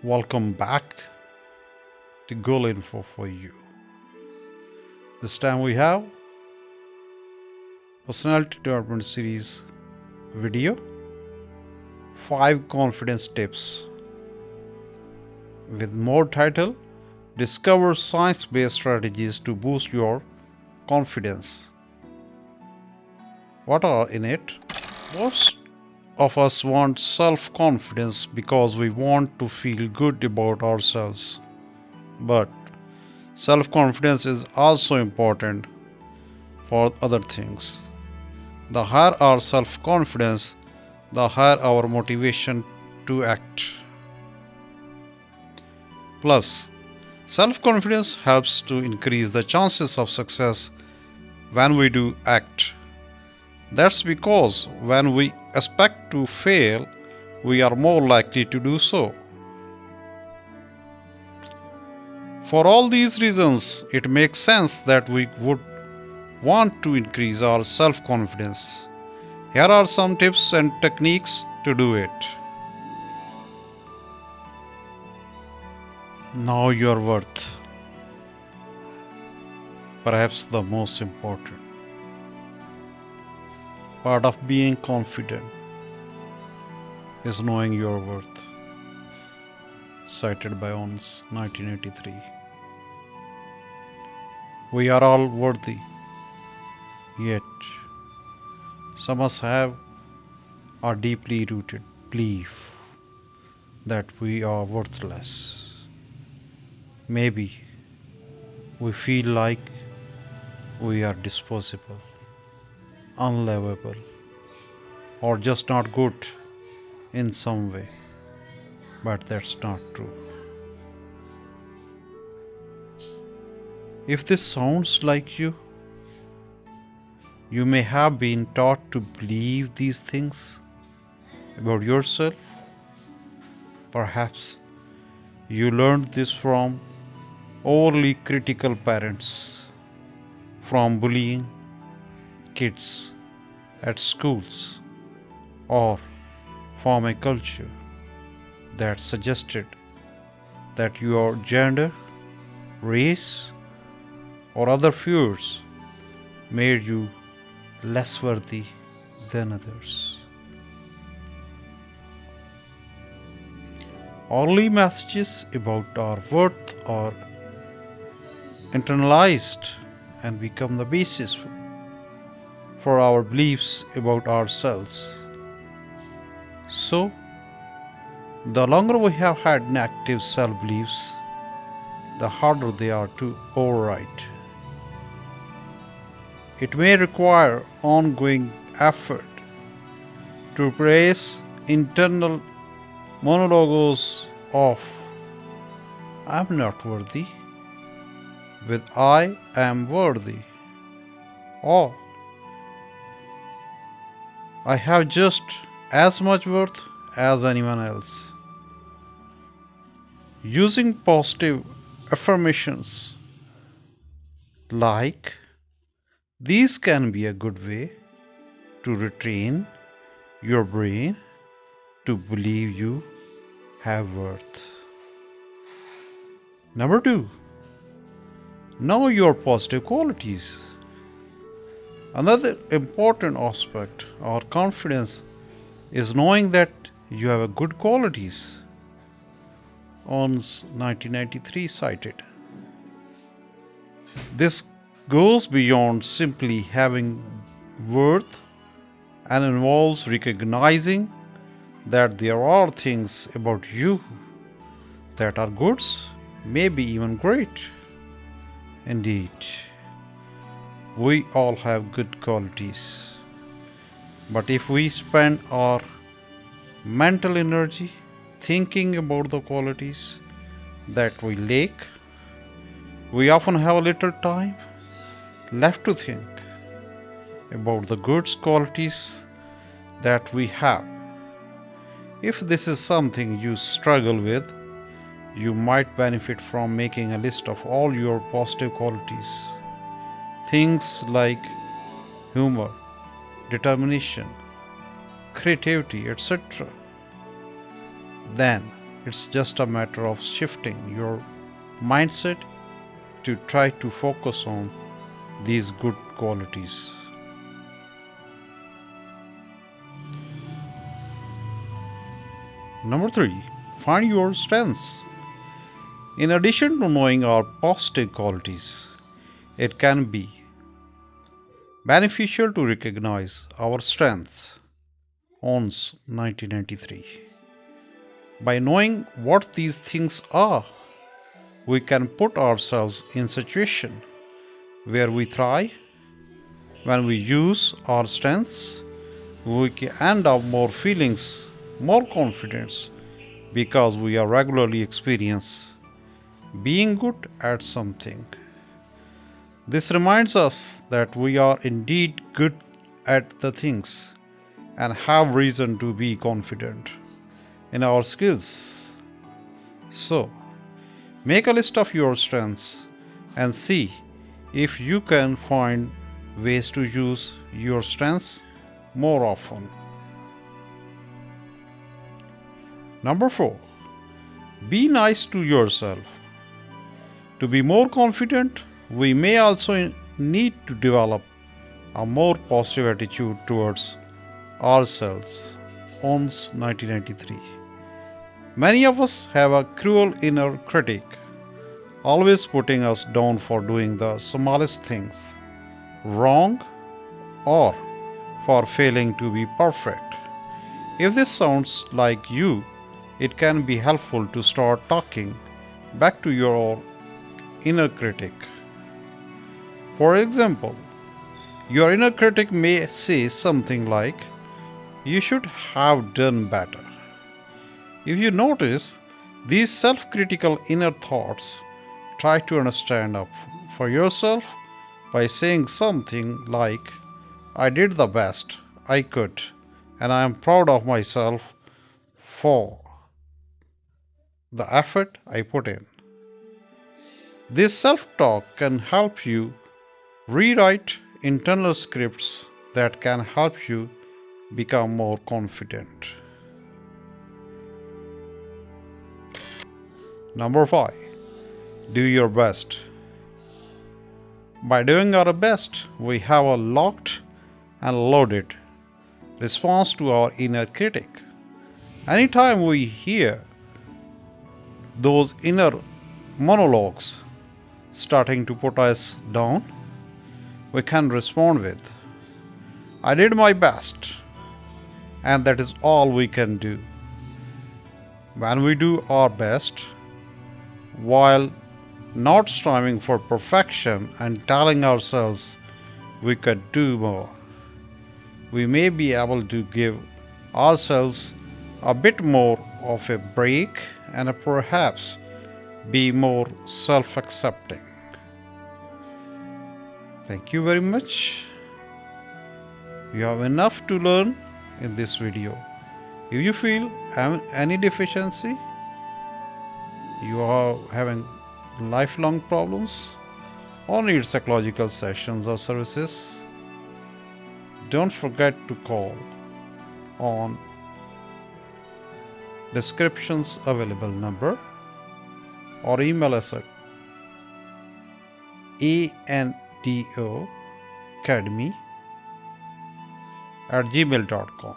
Welcome back to Gull info for you. This time we have personality development series video 5 confidence tips with more title discover science-based strategies to boost your confidence. What are in it? Most of us want self-confidence because we want to feel good about ourselves. But self-confidence is also important for other things. The higher our self-confidence, the higher our motivation to act. Plus, self-confidence helps to increase the chances of success when we do act. That's because when we expect to fail, we are more likely to do so. For all these reasons, it makes sense that we would want to increase our self-confidence. Here are some tips and techniques to do it. Know your worth. Perhaps the most important part of being confident is knowing your worth. Cited by Ons, 1983. We are all worthy, yet some of us have a deeply rooted belief that we are worthless. Maybe we feel like we are disposable, unlovable, or just not good in some way, but that's not true. If this sounds like you may have been taught to believe these things about yourself. Perhaps you learned this from overly critical parents, from bullying kids at schools, or from a culture that suggested that your gender, race, or other fears made you less worthy than others. Early messages about our worth are internalized and become the basis for our beliefs about ourselves. So, the longer we have had negative self-beliefs, the harder they are to override. It may require ongoing effort to replace internal monologues of "I'm not worthy" with "I am worthy" or "I have just as much worth as anyone else." Using positive affirmations like these can be a good way to retrain your brain to believe you have worth. Number 2, know your positive qualities. Another important aspect of confidence is knowing that you have good qualities. Ons 1993 cited. This goes beyond simply having worth and involves recognizing that there are things about you that are good, maybe even great. Indeed, we all have good qualities. But if we spend our mental energy thinking about the qualities that we lack, we often have little time left to think about the good qualities that we have. If this is something you struggle with, you might benefit from making a list of all your positive qualities. Things like humor, determination, creativity, etc. Then It's just a matter of shifting your mindset to try to focus on these good qualities. Number 3, find your strengths. In addition to knowing our positive qualities, it can be beneficial to recognize our strengths. Owns 1993. By knowing what these things are, we can put ourselves in situations where we thrive. When we use our strengths, we can end up more confidence because we are regularly experience being good at something. This reminds us that we are indeed good at the things and have reason to be confident in our skills. So, make a list of your strengths and see if you can find ways to use your strengths more often. Number 4, be nice to yourself. To be more confident, we may also need to develop a more positive attitude towards ourselves. Owns 1993. Many of us have a cruel inner critic, always putting us down for doing the smallest things wrong or for failing to be perfect. If this sounds like you, it can be helpful to start talking back to your inner critic. For example, your inner critic may say something like, "You should have done better." If you notice these self-critical inner thoughts, try to understand up for yourself by saying something like, "I did the best I could, and I am proud of myself for the effort I put in." This self-talk can help you rewrite internal scripts that can help you become more confident. Number 5, do your best. By doing our best, we have a locked and loaded response to our inner critic. Anytime we hear those inner monologues starting to put us down, we can respond with, "I did my best, and that is all we can do." When we do our best, while not striving for perfection and telling ourselves we could do more, we may be able to give ourselves a bit more of a break and perhaps be more self-accepting. Thank you very much. You have enough to learn in this video. If you feel any deficiency, you are having lifelong problems or need psychological sessions or services, don't forget to call on descriptions available number or email us at andoacademy@gmail.com.